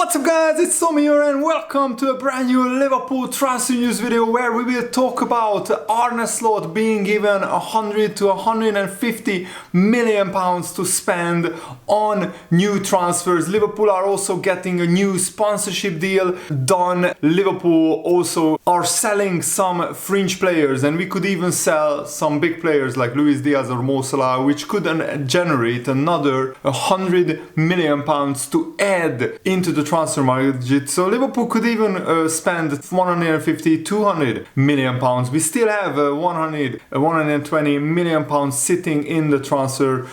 What's up guys, it's Tommy here and welcome to a brand new Liverpool transfer news video where we will talk about Arne being given 100 to 150 million pounds to spend on new transfers. Liverpool are also getting a new sponsorship deal done. Liverpool also are selling some fringe players, and we could even sell some big players like Luis Diaz or Mo Salah, which could generate another 100 million pounds to add into the transfer market. So Liverpool could even spend 150, 200 million pounds. We still have 120 million pounds sitting in the transfer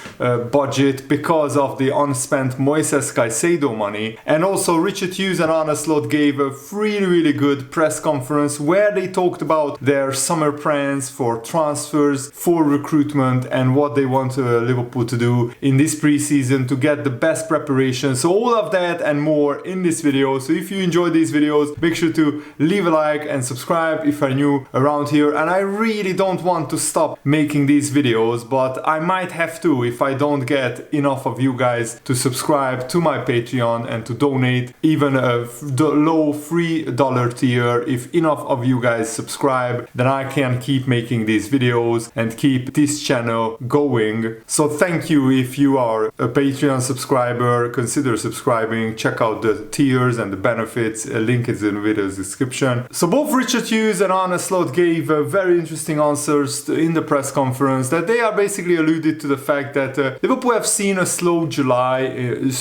budget because of the unspent Moises Caicedo money. And also Richard Hughes and Arne gave a really good press conference where they talked about their summer plans for transfers, for recruitment, and what they want Liverpool to do in this pre-season to get the best preparation. So all of that and more in this video. So if you enjoy these videos, make sure to leave a like and subscribe if you're new around here. And I really don't want to stop making these videos, but I might have to if I don't get enough of you guys to subscribe to my Patreon and to donate even a low $3 tier. If enough of you guys subscribe, then I can keep making these videos and keep this channel going. So thank you. If you are a Patreon subscriber, consider subscribing. Check out the tiers and the benefits. A link is in the video description. So both Richard Hughes and Arne gave very interesting answers in the press conference, that they are basically alluded to the fact that Liverpool have seen a slow June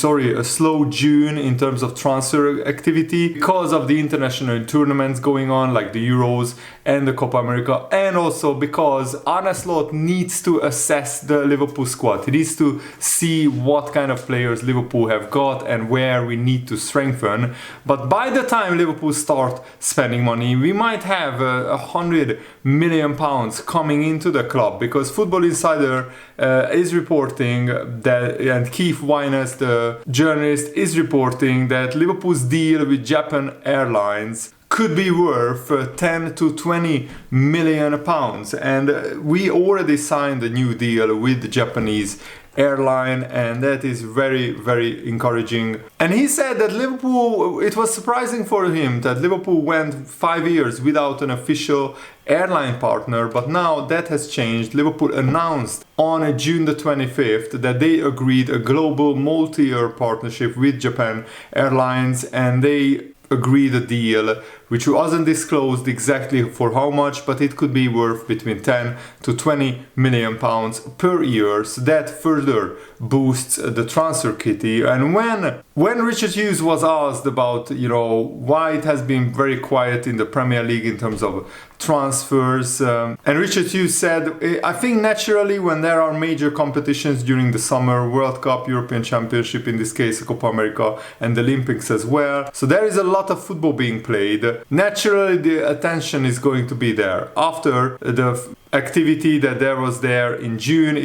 in terms of transfer activity because of the international tournaments going on like the Euros and the Copa America, and also because Arne needs to assess the Liverpool squad. He needs to see what kind of players Liverpool have got and where we need to strengthen. But by the time Liverpool start spending money, we might have 100 million pounds coming into the club, because Football Insider is reporting that, and Keith Wyness, the journalist, is reporting that Liverpool's deal with Japan Airlines could be worth 10 to 20 million pounds. And we already signed a new deal with the Japanese airline, and that is very encouraging. And he said that Liverpool, it was surprising for him that Liverpool went 5 years without an official airline partner, but now that has changed. Liverpool announced on June the 25th that they agreed a global multi-year partnership with Japan Airlines, and they agreed a deal which wasn't disclosed exactly for how much, but it could be worth between 10 to 20 million pounds per year. So that further boosts the transfer kitty. And when Richard Hughes was asked about, why it has been very quiet in the Premier League in terms of transfers, and Richard Hughes said, I think naturally when there are major competitions during the summer, World Cup, European Championship, in this case Copa America, and the Olympics as well, so there is a lot of football being played. Naturally the attention is going to be there. After the activity that there was there in June,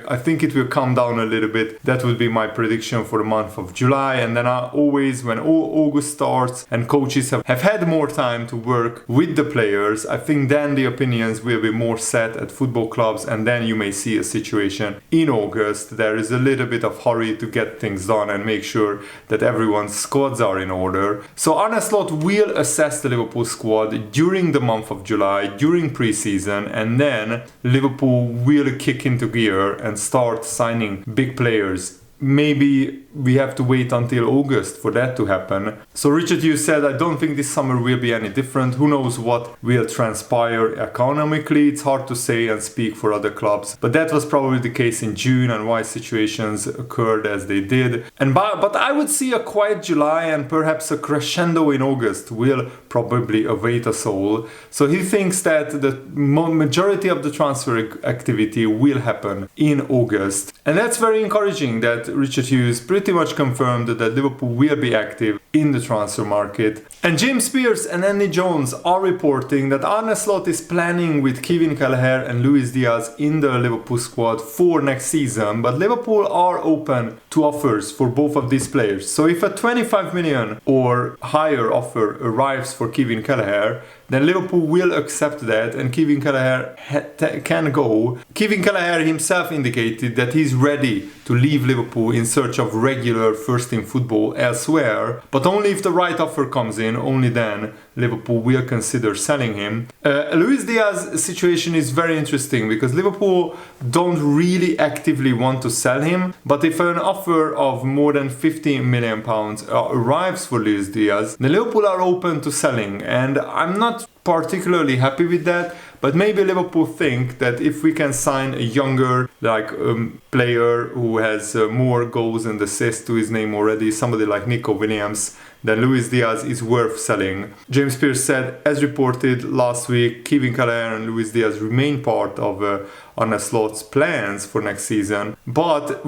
I think it will come down a little bit. That would be my prediction for the month of July. And then always when August starts and coaches have had more time to work with the players, I think then the opinions will be more set at football clubs, and then you may see a situation in August. There is a little bit of hurry to get things done and make sure that everyone's squads are in order. So Arne will assess the Liverpool squad during the month of July, during pre-season, and then Liverpool will kick into gear and start signing big players. Maybe we have to wait until August for that to happen. So Richard Hughes said, I don't think this summer will be any different. Who knows what will transpire economically? It's hard to say and speak for other clubs. But that was probably the case in June, and why situations occurred as they did. But I would see a quiet July and perhaps a crescendo in August will probably await us all. So he thinks that the majority of the transfer activity will happen in August. And that's very encouraging that Richard Hughes pretty much confirmed that Liverpool will be active in the transfer market. And James Pearce and Andy Jones are reporting that Arne is planning with Kevin Kelleher and Luis Diaz in the Liverpool squad for next season, but Liverpool are open to offers for both of these players. So if a 25 million or higher offer arrives for Kevin Kelleher, then Liverpool will accept that and Kevin Kelleher can go. Kevin Kelleher himself indicated that he's ready to leave Liverpool in search of regular first-team football elsewhere, but only if the right offer comes in, only then Liverpool will consider selling him. Luis Diaz's situation is very interesting because Liverpool don't really actively want to sell him, but if an offer of more than £15 million arrives for Luis Diaz, then Liverpool are open to selling, and I'm not particularly happy with that. But maybe Liverpool think that if we can sign a younger player who has more goals and assists to his name already, somebody like Nico Williams, then Luis Diaz is worth selling. James Pearce said, as reported last week, Kevin Kelleher and Luis Diaz remain part of Arne Slot's plans for next season. But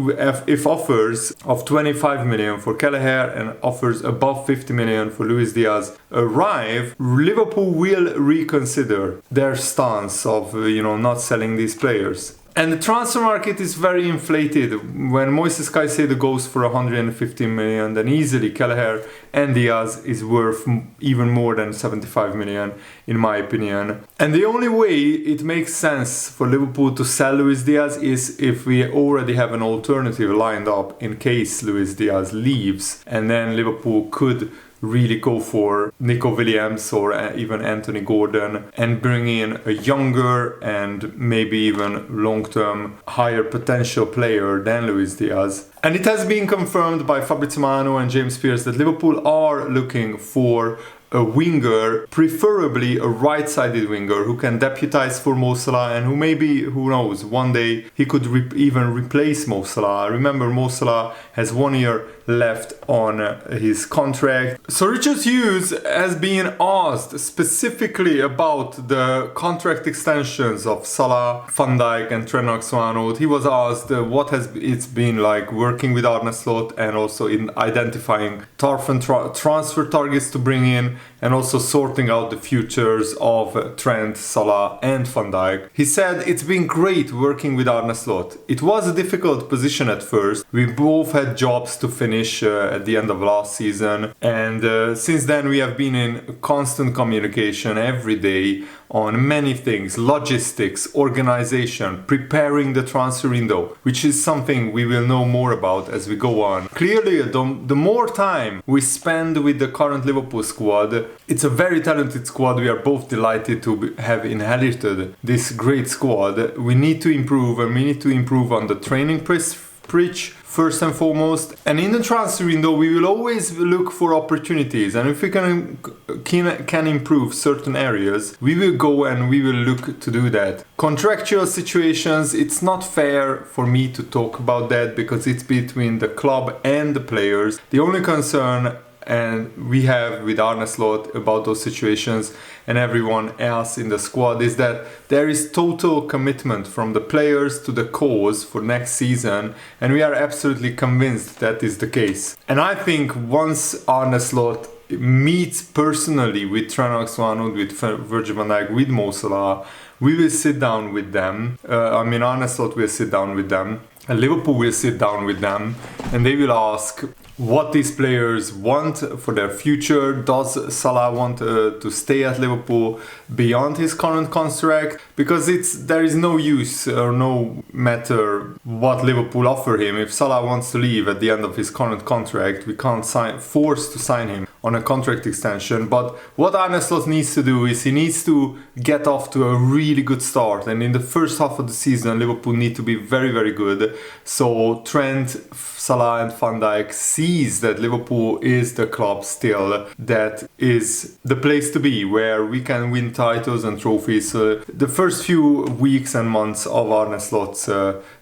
if offers of 25 million for Kelleher and offers above 50 million for Luis Diaz arrive, Liverpool will reconsider their stance of not selling these players. And the transfer market is very inflated. When Moises Caicedo goes for 115 million, then easily Kelleher and Diaz is worth even more than 75 million, in my opinion. And the only way it makes sense for Liverpool to sell Luis Diaz is if we already have an alternative lined up in case Luis Diaz leaves, and then Liverpool could really go for Nico Williams or even Anthony Gordon and bring in a younger and maybe even long-term higher potential player than Luis Diaz. And it has been confirmed by Fabrizio Romano and James Pearce that Liverpool are looking for a winger, preferably a right-sided winger who can deputize for Mo Salah and who maybe, who knows, one day he could even replace Mo Salah. Remember, Mo Salah has 1 year left on his contract. So Richard Hughes has been asked specifically about the contract extensions of Salah, Van Dijk and Trent Alexander-Arnold. He was asked what has it's been like working with Arne Slot and also in identifying transfer targets to bring in and also sorting out the futures of Trent, Salah and Van Dijk. He said, "It's been great working with Arne Slot. It was a difficult position at first. We both had jobs to finish at the end of last season, and since then we have been in constant communication every day on many things: logistics, organization, preparing the transfer window, which is something we will know more about as we go on. Clearly, the more time we spend with the current Liverpool squad, it's a very talented squad. We are both delighted to have inherited this great squad. We need to improve, and we need to improve on the training preach first and foremost. And in the transfer window, we will always look for opportunities. And if we can improve certain areas, we will go and we will look to do that. Contractual situations, it's not fair for me to talk about that because it's between the club and the players. The only concern and we have with Arne Slot about those situations and everyone else in the squad is that there is total commitment from the players to the cause for next season, and we are absolutely convinced that is the case. And I think once Arne Slot meets personally with Trent Alexander-Arnold, with Virgil van Dijk, with Mo Salah, we will sit down with them. Arne Slot will sit down with them, and Liverpool will sit down with them, and they will ask what these players want for their future. Does Salah want to stay at Liverpool beyond his current contract? Because there is no use or no matter what Liverpool offer him. If Salah wants to leave at the end of his current contract, we can't force to sign him on a contract extension. But what Arne Slot needs to do is he needs to get off to a really good start. And in the first half of the season, Liverpool need to be very, very good. So Trent, Salah and Van Dijk sees that Liverpool is the club still that is the place to be, where we can win titles and trophies. The first few weeks and months of Arne Slot's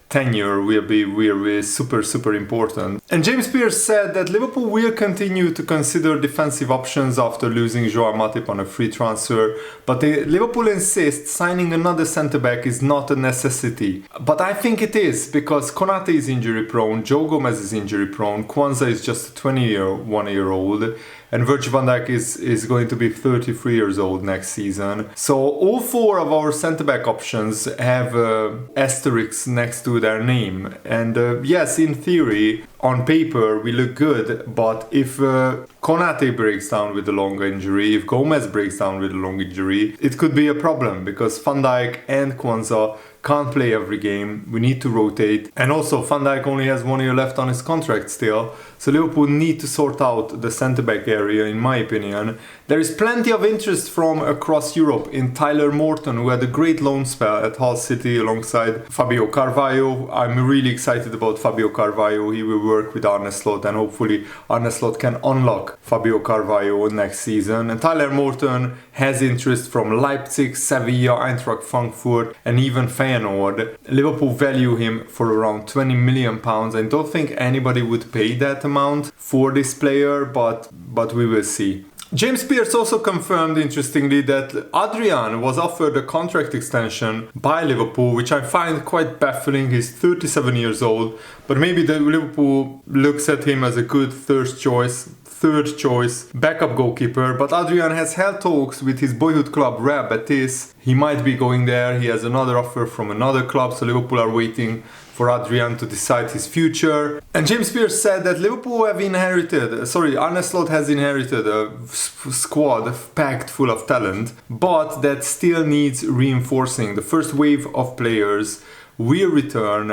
tenure will be super important. And James Pearce said that Liverpool will continue to consider defensive options after losing Joao Matip on a free transfer, but Liverpool insists signing another centre-back is not a necessity. But I think it is, because Konate is injury prone, Joe Gomez is injury prone, Kwanzaa is just a 21-year-old, and Virgil van Dijk is going to be 33 years old next season. So all four of our centre-back options have asterisks next to their name. And yes, in theory, on paper, we look good, but if Konate breaks down with a long injury, if Gomez breaks down with a long injury, it could be a problem because Van Dijk and Kwanzaa can't play every game. We need to rotate. And also, Van Dijk only has 1 year left on his contract still. So Liverpool need to sort out the centre-back area, in my opinion. There is plenty of interest from across Europe in Tyler Morton, who had a great loan spell at Hull City alongside Fabio Carvalho. I'm really excited about Fabio Carvalho. He will work with Arne Slot, and hopefully Arne Slot can unlock Fabio Carvalho next season. And Tyler Morton has interest from Leipzig, Sevilla, Eintracht Frankfurt, and even Feyenoord. Liverpool value him for around £20 million. I don't think anybody would pay that amount for this player, but we will see. James Pearce also confirmed, interestingly, that Adrian was offered a contract extension by Liverpool, which I find quite baffling. He's 37 years old, but maybe the Liverpool looks at him as a good third choice backup goalkeeper. But Adrian has held talks with his boyhood club Real Betis. He might be going there. He has another offer from another club, so Liverpool are waiting for Adrian to decide his future. And James Pearce said that Arne Slot has inherited a squad packed full of talent, but that still needs reinforcing. The first wave of players will return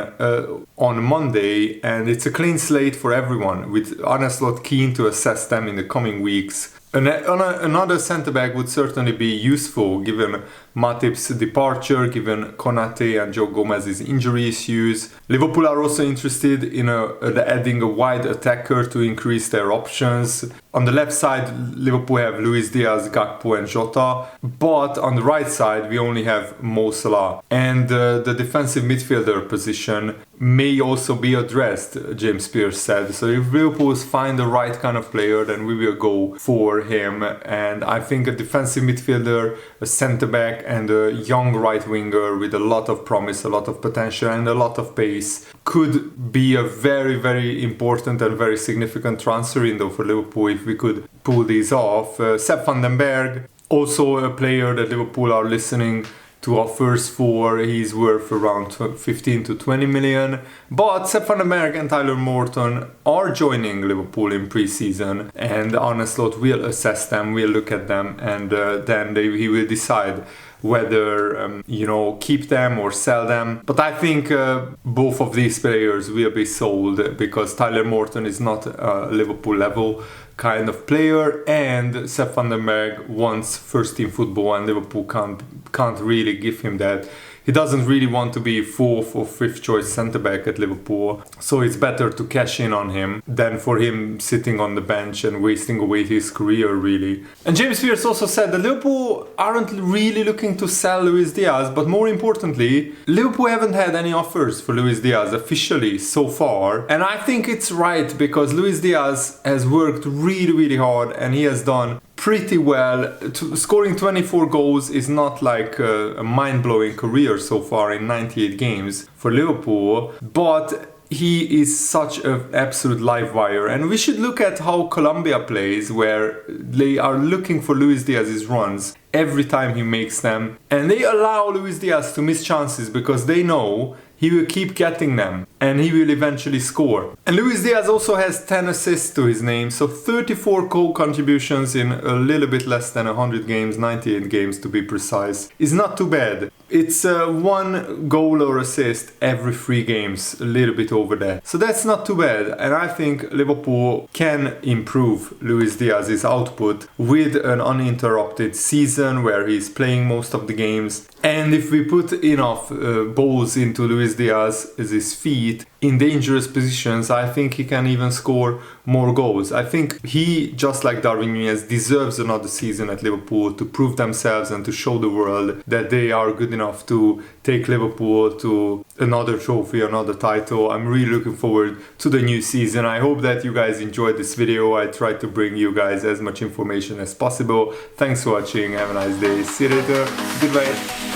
on Monday, and it's a clean slate for everyone, with Arne Slot keen to assess them in the coming weeks. Another centre-back would certainly be useful given Matip's departure, given Konate and Joe Gomez's injury issues. Liverpool are also interested in adding a wide attacker to increase their options. On the left side, Liverpool have Luis Diaz, Gakpo and Jota, but on the right side we only have Mo Salah. And the defensive midfielder position may also be addressed, James Pearce said. So if Liverpool find the right kind of player, then we will go for him. And I think a defensive midfielder, a centre-back and a young right winger with a lot of promise, a lot of potential and a lot of pace could be a very, very important and very significant transfer window for Liverpool if we could pull these off. Sepp van den Berg, also a player that Liverpool are listening to offers for. He's worth around 15 to 20 million. But Sepp van den Berg and Tyler Morton are joining Liverpool in pre-season, and Arne Slot will assess them, will look at them, and then he will decide whether keep them or sell them. But I think both of these players will be sold because Tyler Morton is not a Liverpool level kind of player, and Sepp van den Berg wants first team football, and Liverpool can't really give him that. He doesn't really want to be fourth or fifth choice centre back at Liverpool, so it's better to cash in on him than for him sitting on the bench and wasting away his career, really. And James Pearce also said that Liverpool aren't really looking to sell Luis Diaz, but more importantly, Liverpool haven't had any offers for Luis Diaz officially so far. And I think it's right because Luis Diaz has worked really, really hard and he has done pretty well. Scoring 24 goals is not like a mind-blowing career so far in 98 games for Liverpool, but he is such an absolute live wire. And we should look at how Colombia plays, where they are looking for Luis Diaz's runs every time he makes them, and they allow Luis Diaz to miss chances because they know he will keep getting them and he will eventually score. And Luis Diaz also has 10 assists to his name, so 34 goal contributions in a little bit less than 100 games, 98 games to be precise, is not too bad. It's one goal or assist every 3 games, a little bit over that. So that's not too bad, and I think Liverpool can improve Luis Diaz's output with an uninterrupted season where he's playing most of the games. And if we put enough balls into Luis Diaz's feet in dangerous positions, I think he can even score more goals. I think he, just like Darwin Núñez, deserves another season at Liverpool to prove themselves and to show the world that they are good enough to take Liverpool to another trophy, another title. I'm really looking forward to the new season. I hope that you guys enjoyed this video. I tried to bring you guys as much information as possible. Thanks for watching. Have a nice day. See you later. Goodbye.